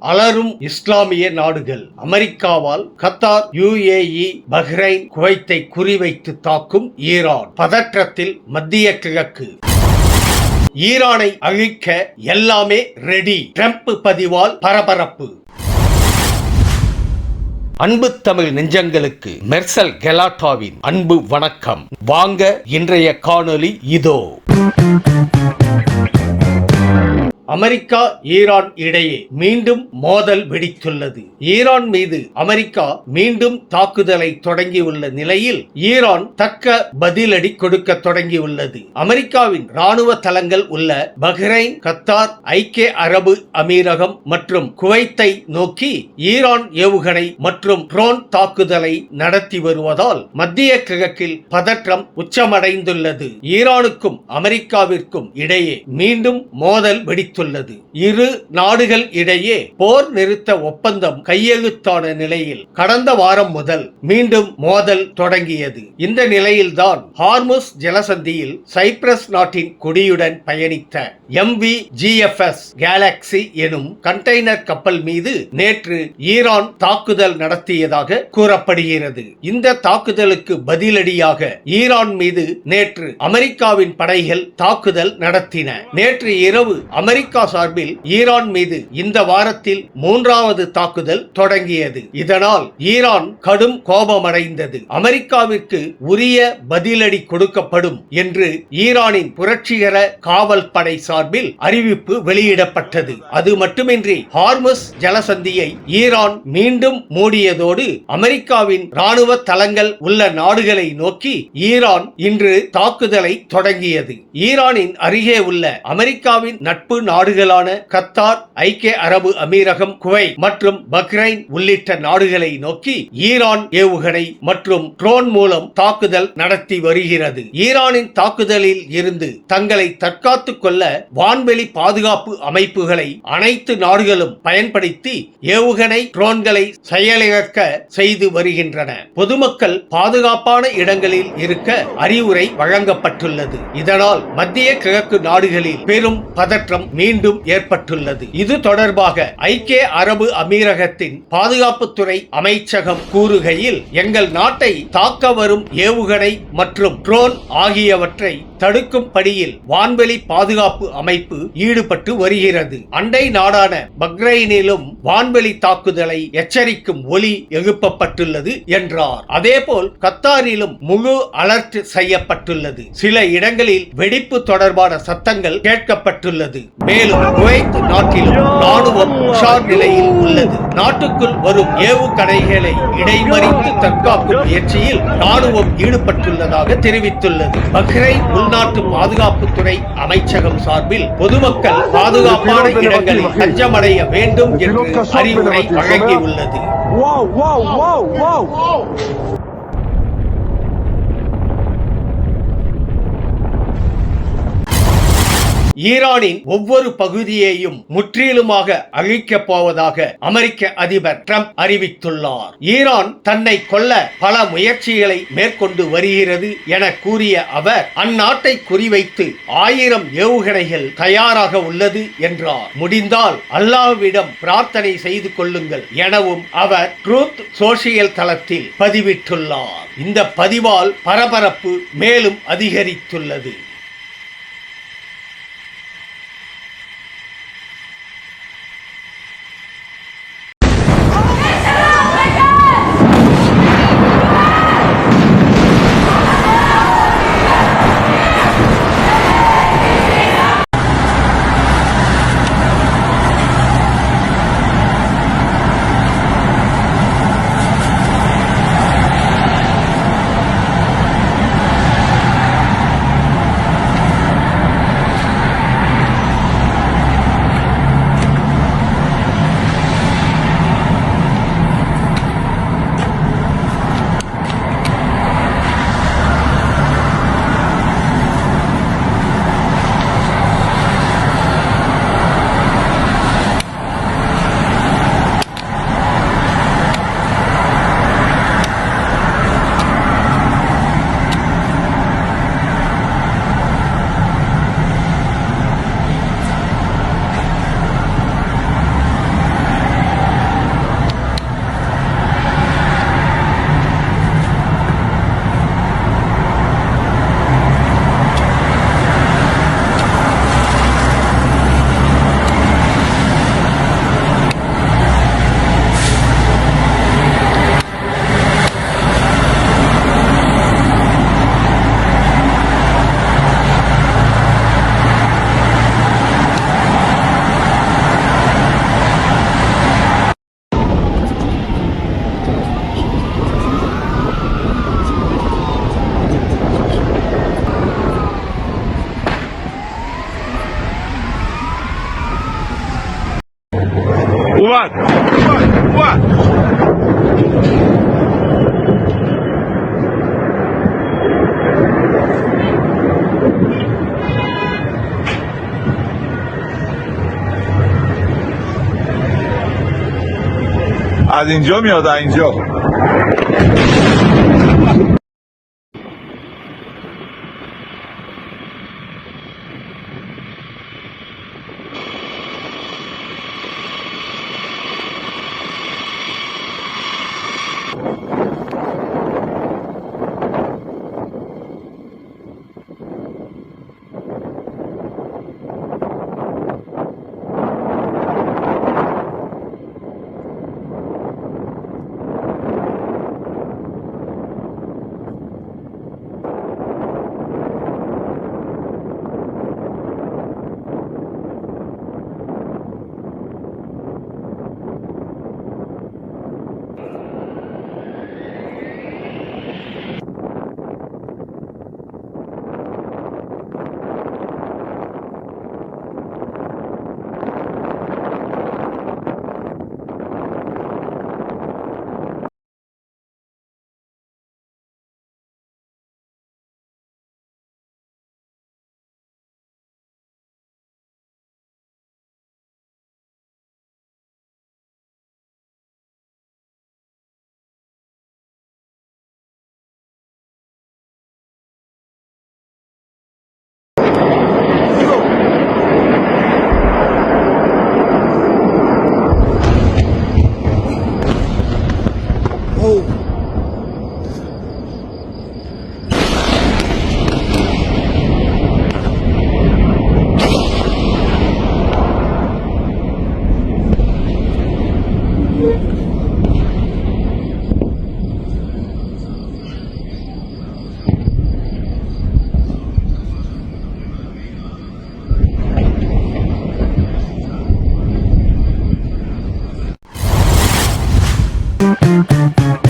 அலரும் இஸ்லாமிய நாடுகள். அமெரிக்காவால் Qatar, UAE, Bahrain, குவைத்தை குறிவைத்து தாக்கும் ஈரான். பதற்றத்தில் மத்திய கிழக்கு. ஈரானை அழிக்க எல்லாமே ரெடி. ட்ரம்ப் பதிவால் பரபரப்பு. அன்பு தமிழ் நெஞ்சங்களுக்கு மெர்சல் கெலாட்டாவின் அன்பு வணக்கம். வாங்க இன்றைய காணொளி இதோ. அமெரிக்கா ஈரான் இடையே மீண்டும் மோதல் வெடித்துள்ளது. ஈரான் மீது அமெரிக்கா மீண்டும் தாக்குதலை தொடங்கியுள்ள நிலையில் ஈரான் தக்க பதிலடி கொடுக்க தொடங்கியுள்ளது. அமெரிக்காவின் ராணுவ தளங்கள் உள்ள பஹ்ரைன், கத்தார், ஐக்கிய அரபு அமீரகம் மற்றும் குவைத்தை நோக்கி ஈரான் ஏவுகணை மற்றும் ட்ரோன் தாக்குதலை நடத்தி வருவதால் மத்திய கிழக்கில் பதற்றம் உச்சமடைந்துள்ளது. ஈரானுக்கும் அமெரிக்காவிற்கும் இடையே மீண்டும் மோதல் வெடித்துள்ளது. இரு நாடுகள் இடையே போர் நிறுத்த ஒப்பந்தம் கையெழுத்தான நிலையில் கடந்த வாரம் முதல் மீண்டும் மோதல் தொடங்கியது. இந்த நிலையில்தான் ஹார்முஸ் ஜலசந்தியில் சைப்ரஸ் நாட்டின் கொடியுடன் பயணித்த MV GFS கேலக்சி எனும் கண்டெய்னர் கப்பல் மீது நேற்று ஈரான் தாக்குதல் நடத்தியதாக கூறப்படுகிறது. இந்த தாக்குதலுக்கு பதிலடியாக ஈரான் மீது நேற்று அமெரிக்காவின் படைகள் தாக்குதல் நடத்தின. நேற்று இரவு அமெரிக்கா சார்பில் ஈரான் மீது இந்த வாரத்தில் 3வது தாக்குதல் தொடங்கியது. இதனால் ஈரான் கடும் கோபமடைந்தது. அமெரிக்காவிற்கு உரிய பதிலடி கொடுக்கப்படும் என்று ஈரானின் புரட்சிகர காவல் படை சார்பில் அறிவிப்பு வெளியிடப்பட்டது. அது மட்டுமின்றி ஹார்முஸ் ஜலசந்தியை ஈரான் மீண்டும் மூடியதோடு அமெரிக்காவின் ராணுவ தளங்கள் உள்ள நாடுகளை நோக்கி ஈரான் இன்று தாக்குதலை தொடங்கியது. ஈரானின் அருகே உள்ள அமெரிக்காவின் நட்பு நாடுகளான கத்தார், ஐக்கிய அரபு அமீரகம், குவைத் மற்றும் பஹ்ரைன் உள்ளிட்ட நாடுகளை நோக்கி ஈரான் ஏவுகணை மற்றும் ட்ரோன் மூலம் தாக்குதல் நடத்தி வருகிறது. ஈரானின் தாக்குதலில் இருந்து தங்களை தற்காத்துக் கொள்ள வான்வெளி பாதுகாப்பு அமைப்புகளை அனைத்து நாடுகளும் பயன்படுத்தி ஏவுகணை ட்ரோன்களை செயலிழக்க செய்து வருகின்றன. பொதுமக்கள் பாதுகாப்பான இடங்களில் இருக்க அறிவுரை வழங்கப்பட்டுள்ளது. இதனால் மத்திய கிழக்கு நாடுகளில் பெரும் பதற்றம் மீண்டும் ஏற்பட்டுள்ளது. இது தொடர்பாக ஐக்கிய அரபு அமீரகத்தின் பாதுகாப்புத்துறை அமைச்சகம் கூறுகையில், எங்கள் நாட்டை தாக்க வரும் ஏவுகணை மற்றும் ட்ரோன் ஆகியவற்றை தடுக்கும் பணியில் வான்வெளி பாதுகாப்பு அமைப்பு ஈடுபட்டு வருகிறது. அண்டை நாடான பஹ்ரைனிலும் வான்வெளி தாக்குதலை எச்சரிக்கும் ஒலி எழுப்பப்பட்டுள்ளது என்றார். அதேபோல் கத்தாரிலும் முழு அலர்ட் செய்யப்பட்டுள்ளது. சில இடங்களில் வெடிப்பு தொடர்பான சத்தங்கள் கேட்கப்பட்டுள்ளது. மேலும் குவைத் நாட்டிலும் ராணுவம் உஷார் நிலையில் உள்ளது. நாட்டுக்குள் வரும் ஏவுகணைகளை இடைமறித்து தற்காக்கும் முயற்சியில் ராணுவம் ஈடுபட்டுள்ளதாக தெரிவித்துள்ளது. பஹ்ரைன் உள்நாட்டு பாதுகாப்புத்துறை அமைச்சகம் சார்பில் பொதுமக்கள் பாதுகாப்பான இடங்களில் தஞ்சமடைய வேண்டும் என்று அறிவுரை வழங்கியுள்ளது. ஈரானின் ஒவ்வொரு பகுதியையும் முற்றிலுமாக அழிக்கப் போவதாக அமெரிக்க அதிபர் ட்ரம்ப் அறிவித்துள்ளார். ஈரான் தன்னை கொல்ல பல முயற்சிகளை மேற்கொண்டு வருகிறது என கூறிய அவர், அந்நாட்டை குறிவைத்து 1000 ஏவுகணைகள் தயாராக உள்ளது என்றார். முடிந்தால் அல்லாஹ்விடம் பிரார்த்தனை செய்து கொள்ளுங்கள் எனவும் அவர் ட்ரூத் சோசியல் தளத்தில் பதிவிட்டுள்ளார். இந்த பதிவால் பரபரப்பு மேலும் அதிகரித்துள்ளது. What? What? از اینجا میاد از اینجا. Thank you.